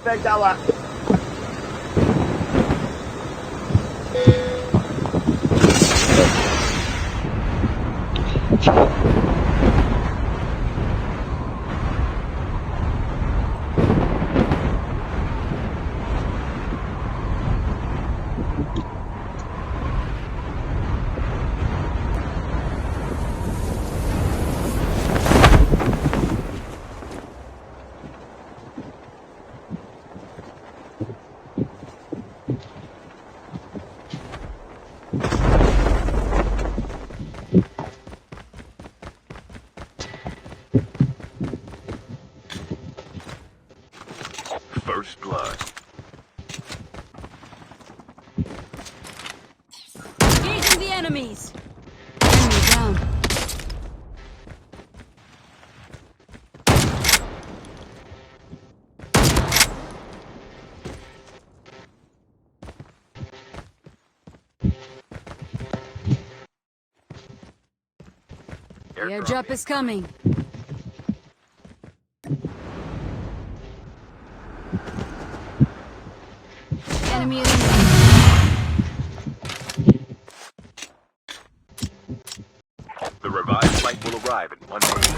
Pegała. First blood. Engaging the enemies. Enemy down. The airdrop is coming. Enemy eliminated. The revived flight will arrive in 1 minute.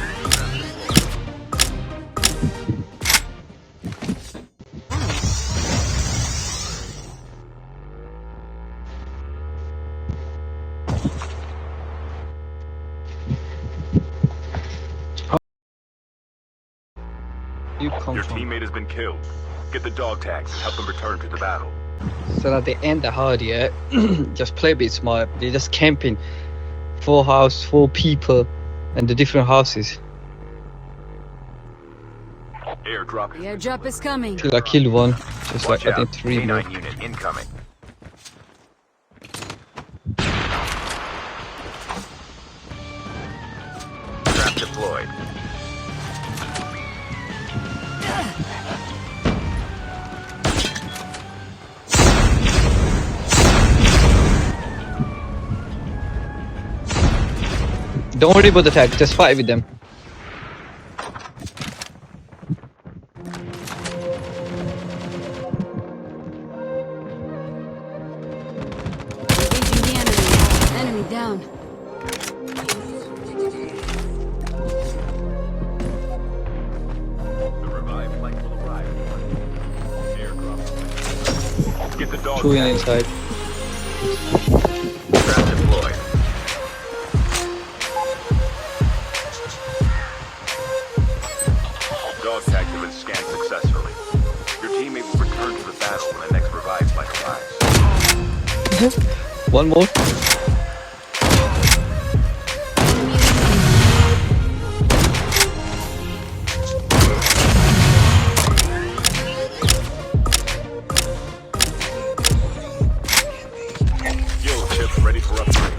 Your teammate has been killed. Get the dog tags and help them return to the battle. So at the end, the hard, yeah, just play a bit smart. They're just camping. 4 house, 4 people, and the different houses. Airdrop. The airdrop is coming. Till I killed one, just Watch like I out. think 3 more. K9 unit incoming. Trap deployed. Don't worry about the tag, just fight with them. Engaging the enemy. Enemy down. The revived flight will arrive in 1 minute. Airdrop. Get the dog 2 in tags. inside. Trap deployed. Dog tags have been scanned successfully. Your teammate will return to the battle when the next revived flight arrives. One more. Enemy eliminated. Skill chip ready for upgrade.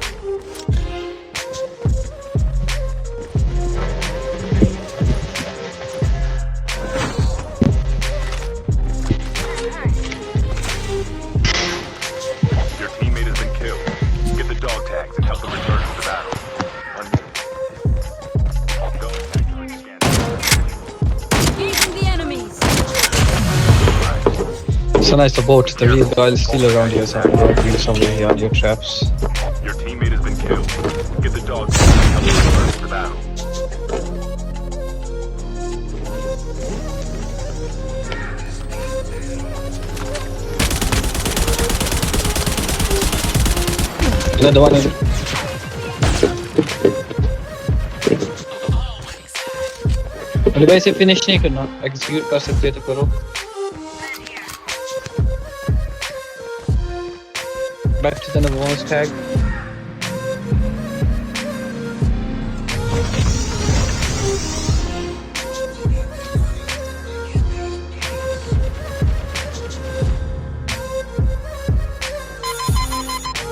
Your teammate has been killed. Get the dog tags and help them return to the battle. 1 minute. Dog tags have been scanned. Engaging the enemies. So nice to boat. The real guy is still around here, so I'm going somewhere here on your traps. Your teammate has been killed. Get the dog tags and help them return to the battle. Another one in. भाई से finish नहीं करना, execute कर सकते हो तो करो. Back to the bonus tag.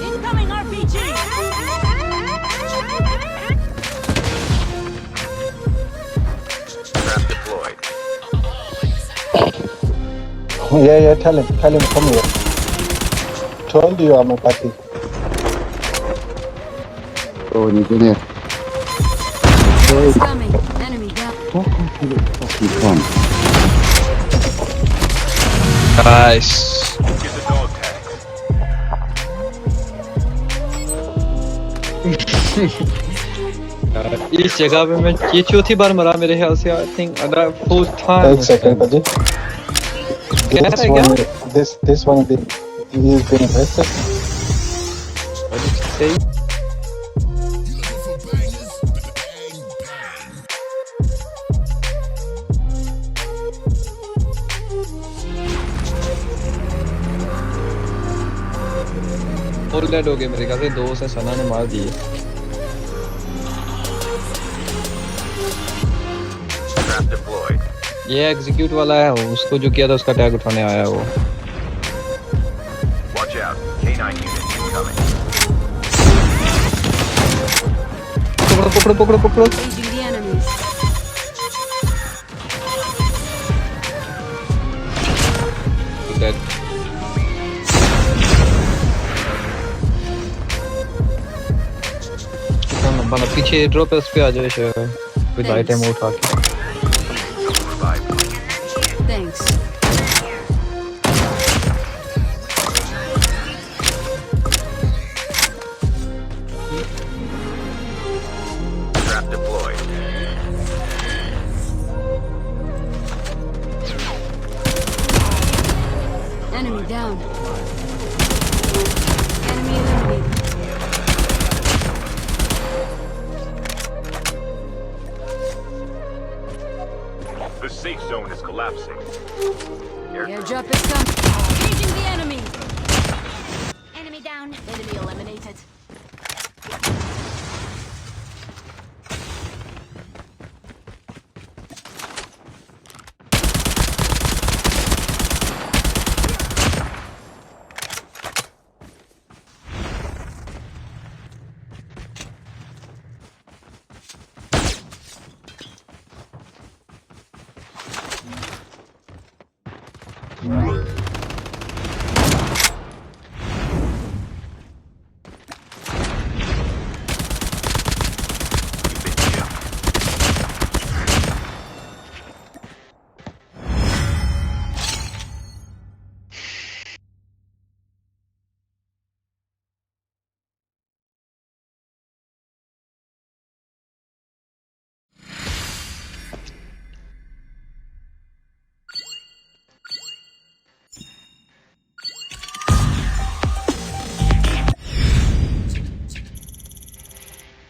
Incoming RPG. Trap deployed. Yeah, tell him, come here. Told you I'm a party. Oh, you're gonna It's coming. Enemy down. fucking come. Nice. Get the dog tags. इस जगह पे मैं ये चौथी बार मरा मेरे ख्याल से I think other fourth time एक second, Baji. क्या This रह one, गया this one, he is being aggressive. सही और डेड हो गए मेरे ख्याल से दो से सना ने मार दिए Trap deployed. ये एग्जीक्यूट वाला है वो उसको जो किया था उसका टैग उठाने आया है वो Watch out. K9 unit incoming. पकड़ो Engaging the enemies. डेड बना पीछे ड्रॉप है उस पे आ जाए शायद विद आइटम उठा के Revive. Thanks. Trap deployed. Enemy down. Enemy eliminated. The safe zone is collapsing. Airdrop is coming.